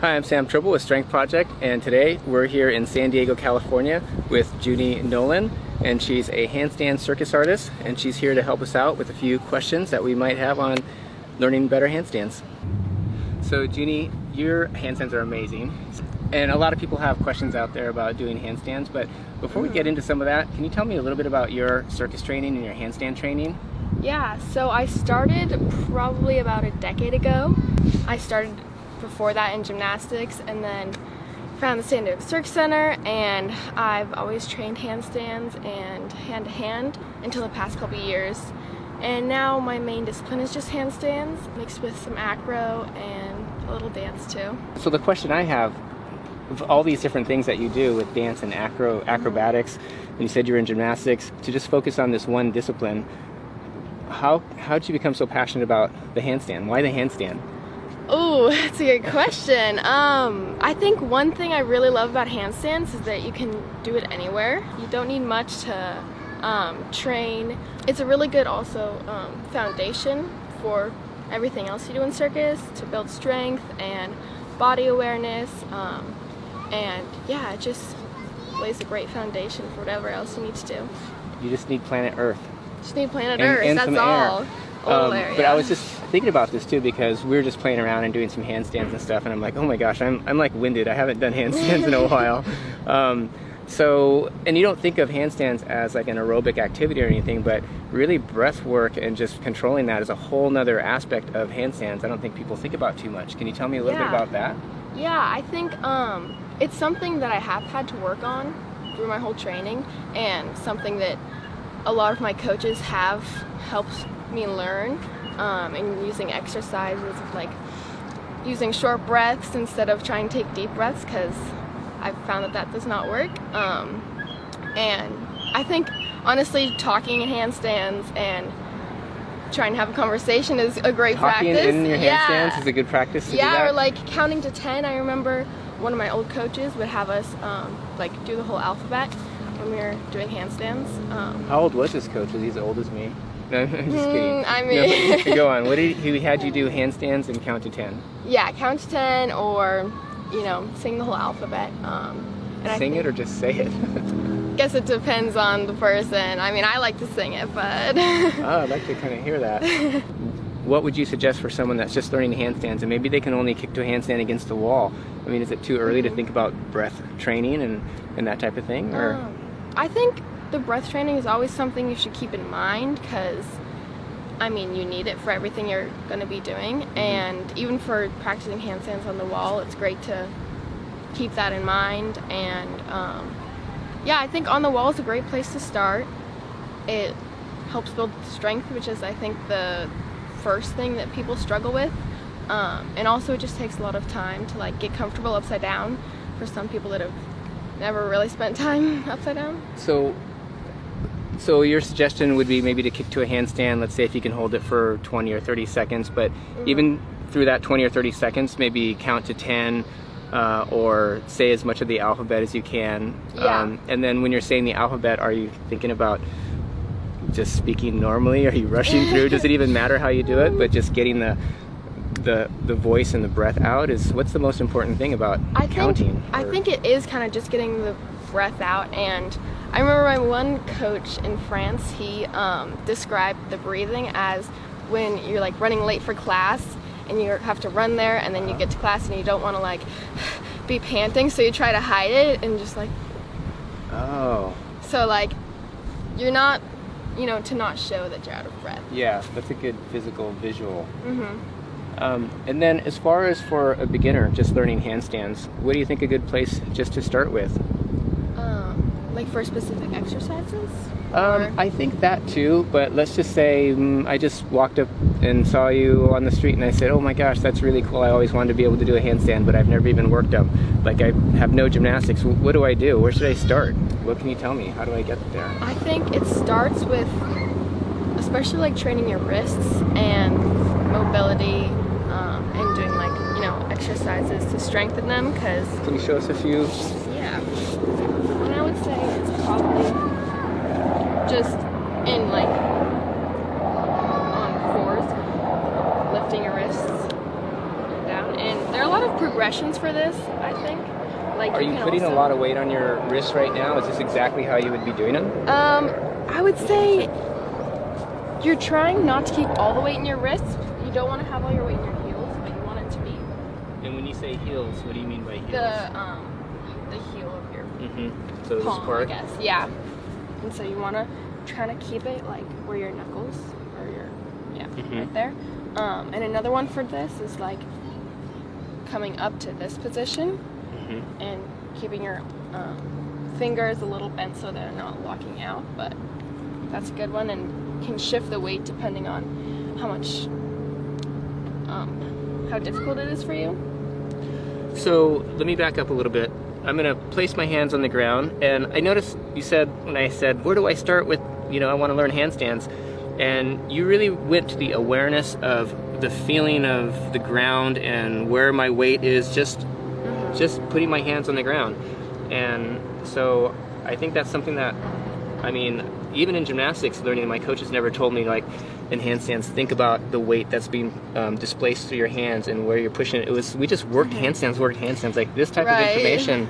Hi, I'm Sam Tribble with Strength Project, and today we're here in San Diego, California with Junie Nolan, and she's a handstand circus artist, and she's here to help us out with a few questions that we might have on learning better handstands. So Junie, your handstands are amazing, and a lot of people have questions out there about doing handstands, but before we get into some of that, can you tell me a little bit about your circus training and your handstand training? Yeah, so I started probably about a decade ago. I started before that in gymnastics, and then found the San Diego Circus Center, and I've always trained handstands and hand-to-hand until the past couple years. And now my main discipline is just handstands, mixed with some acro and a little dance too. So the question I have, of all these different things that you do with dance and acrobatics, and you said you were in gymnastics, to just focus on this one discipline, how did you become so passionate about the handstand? Why the handstand? Oh, that's a good question. I think one thing I really love about handstands is that you can do it anywhere. You don't need much to train. It's a really good also foundation for everything else you do in circus, to build strength and body awareness, and yeah, it just lays a great foundation for whatever else you need to do. You just need planet Earth. Just need planet Earth, and that's some all. Air. Air, but yeah. I was just thinking about this too, because we were just playing around and doing some handstands and stuff, and I'm like, oh my gosh, I'm like winded. I haven't done handstands in a while. So, and you don't think of handstands as like an aerobic activity or anything, but really breath work and just controlling that is a whole nother aspect of handstands I don't think people think about too much. Can you tell me a little bit about that? Yeah, I think it's something that I have had to work on through my whole training, and something that a lot of my coaches have helped me learn, and using exercises of like using short breaths instead of trying to take deep breaths, because I've found that does not work. And I think honestly talking in handstands and trying to have a conversation is a great practice. Talking in your handstands is a good practice to do that? Yeah, or like counting to 10. I remember one of my old coaches would have us like do the whole alphabet when we were doing handstands. How old was this coach? Was he as old as me? No, I'm just kidding. I mean... No, go on. He had you do handstands and count to 10? Yeah, count to 10, or, you know, sing the whole alphabet. And sing it or just say it? I guess it depends on the person. I mean, I like to sing it, but... Oh, I'd like to kind of hear that. What would you suggest for someone that's just learning handstands, and maybe they can only kick to a handstand against the wall? I mean, is it too early to think about breath training and that type of thing? Or I think the breath training is always something you should keep in mind, because I mean, you need it for everything you're going to be doing, and even for practicing handstands on the wall, it's great to keep that in mind. And yeah, I think on the wall is a great place to start. It helps build strength, which is I think the first thing that people struggle with, and also it just takes a lot of time to like get comfortable upside down for some people that have never really spent time upside down. So your suggestion would be maybe to kick to a handstand, let's say if you can hold it for 20 or 30 seconds, but even through that 20 or 30 seconds, maybe count to 10, or say as much of the alphabet as you can. Yeah. And then when you're saying the alphabet, are you thinking about just speaking normally? Are you rushing through? Does it even matter how you do it? But just getting the voice and the breath out is what's the most important thing about counting? I think it is kind of just getting the breath out. And I remember my one coach in France, he described the breathing as when you're like running late for class and you have to run there, and then you get to class and you don't want to like be panting, so you try to hide it and just like, oh, so like you're not, you know, to not show that you're out of breath. Yeah, that's a good physical visual. And then as far as for a beginner just learning handstands, what do you think a good place just to start with? Like for specific exercises? I think that too, but let's just say I just walked up and saw you on the street and I said, oh my gosh, that's really cool. I always wanted to be able to do a handstand, but I've never even worked them. Like, I have no gymnastics. What do I do? Where should I start? What can you tell me? How do I get there? I think it starts with especially like training your wrists and mobility, and doing like, you know, exercises to strengthen them, because... Can you show us a few? Yeah. And I would say it's probably just in like on fours, lifting your wrists down. And there are a lot of progressions for this, I think. Like, Are you can putting also, a lot of weight on your wrists right now? Is this exactly how you would be doing it? I would say you're trying not to keep all the weight in your wrists. You don't want to have all your weight in your heels, but you want it to be And when you say heels, what do you mean by heels? the heel of your So this palm, I part? guess. Yeah. And so you want to try to keep it like where your knuckles or your right there. And another one for this is like coming up to this position and keeping your fingers a little bent so they're not locking out. But that's a good one, and can shift the weight depending on how much how difficult it is for you. So let me back up a little bit. I'm going to place my hands on the ground, and I noticed you said, when I said, where do I start with, I want to learn handstands, and you really went to the awareness of the feeling of the ground and where my weight is, just putting my hands on the ground. And so I think that's something that, even in gymnastics learning, my coaches never told me, like, in handstands, think about the weight that's being displaced through your hands and where you're pushing it. We just worked handstands. Like, this type of information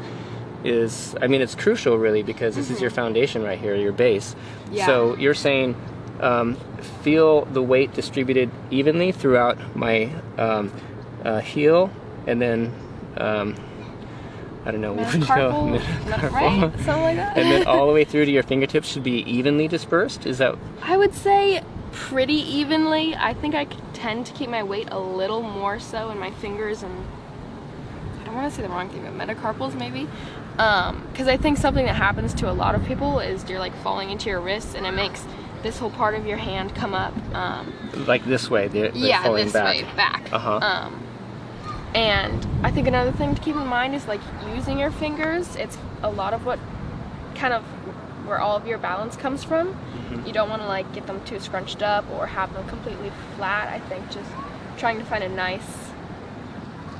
is, it's crucial, really, because this is your foundation right here, your base. Yeah. So you're saying feel the weight distributed evenly throughout my heel, and then I don't know, Metacarpal, right? Something like that. And then all the way through to your fingertips should be evenly dispersed? Is that? I would say pretty evenly. I think I tend to keep my weight a little more so in my fingers, and I don't want to say the wrong thing, but metacarpals maybe. Because I think something that happens to a lot of people is you're like falling into your wrists, and it makes this whole part of your hand come up. Like this way, they're falling this back. way, back. And I think another thing to keep in mind is like using your fingers. It's a lot of what kind of where all of your balance comes from. You don't want to like get them too scrunched up or have them completely flat. I think just trying to find a nice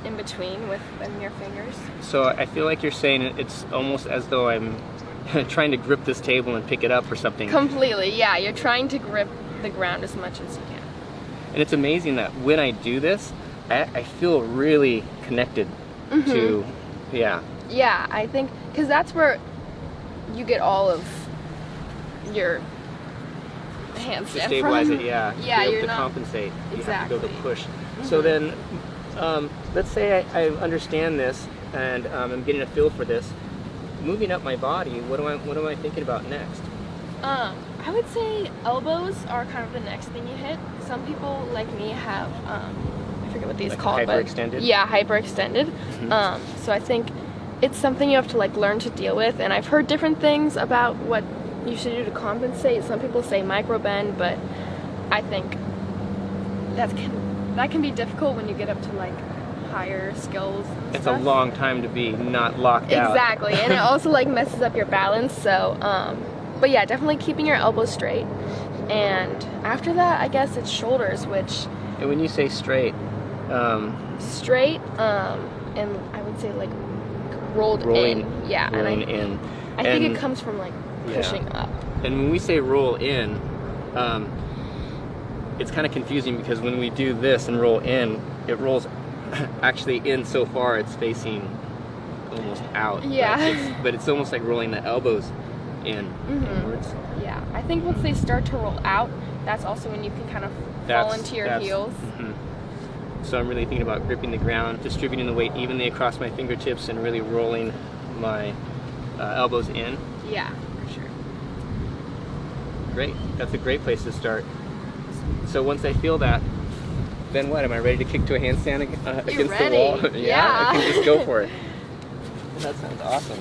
in between within your fingers. So I feel like you're saying it's almost as though I'm trying to grip this table and pick it up or something. Completely, yeah. You're trying to grip the ground as much as you can. And it's amazing that when I do this, I feel really connected to, Yeah, I think, because that's where you get all of your handstand to stabilize from. it, yeah. Yeah, to be you're able to not compensate. You have to be able to push. Mm-hmm. So then, let's say I understand this and I'm getting a feel for this. Moving up my body, what am I thinking about next? I would say elbows are kind of the next thing you hit. Some people like me have I forget what these Like called, hyperextended? but yeah, hyperextended. So I think it's something you have to like learn to deal with, and I've heard different things about what you should do to compensate. Some people say micro bend, but I think that can be difficult when you get up to like higher skills and It's stuff. a long time to be not locked out. Exactly, and it also like messes up your balance. So, but yeah, definitely keeping your elbows straight. And after that, I guess it's shoulders, which And when you say straight, straight, and I would say like rolling in. Yeah, rolling and in. I think it comes from like pushing up. And when we say roll in, it's kind of confusing because when we do this and roll in, it rolls actually in so far it's facing almost out. Yeah. But it's almost like rolling the elbows inwards. Yeah, I think once they start to roll out, that's also when you can kind of fall into your heels. So I'm really thinking about gripping the ground, distributing the weight evenly across my fingertips, and really rolling my elbows in. Yeah, for sure. Great. That's a great place to start. So once I feel that, then what? Am I ready to kick to a handstand against ready. the wall? Yeah. I can just go for it. That sounds awesome.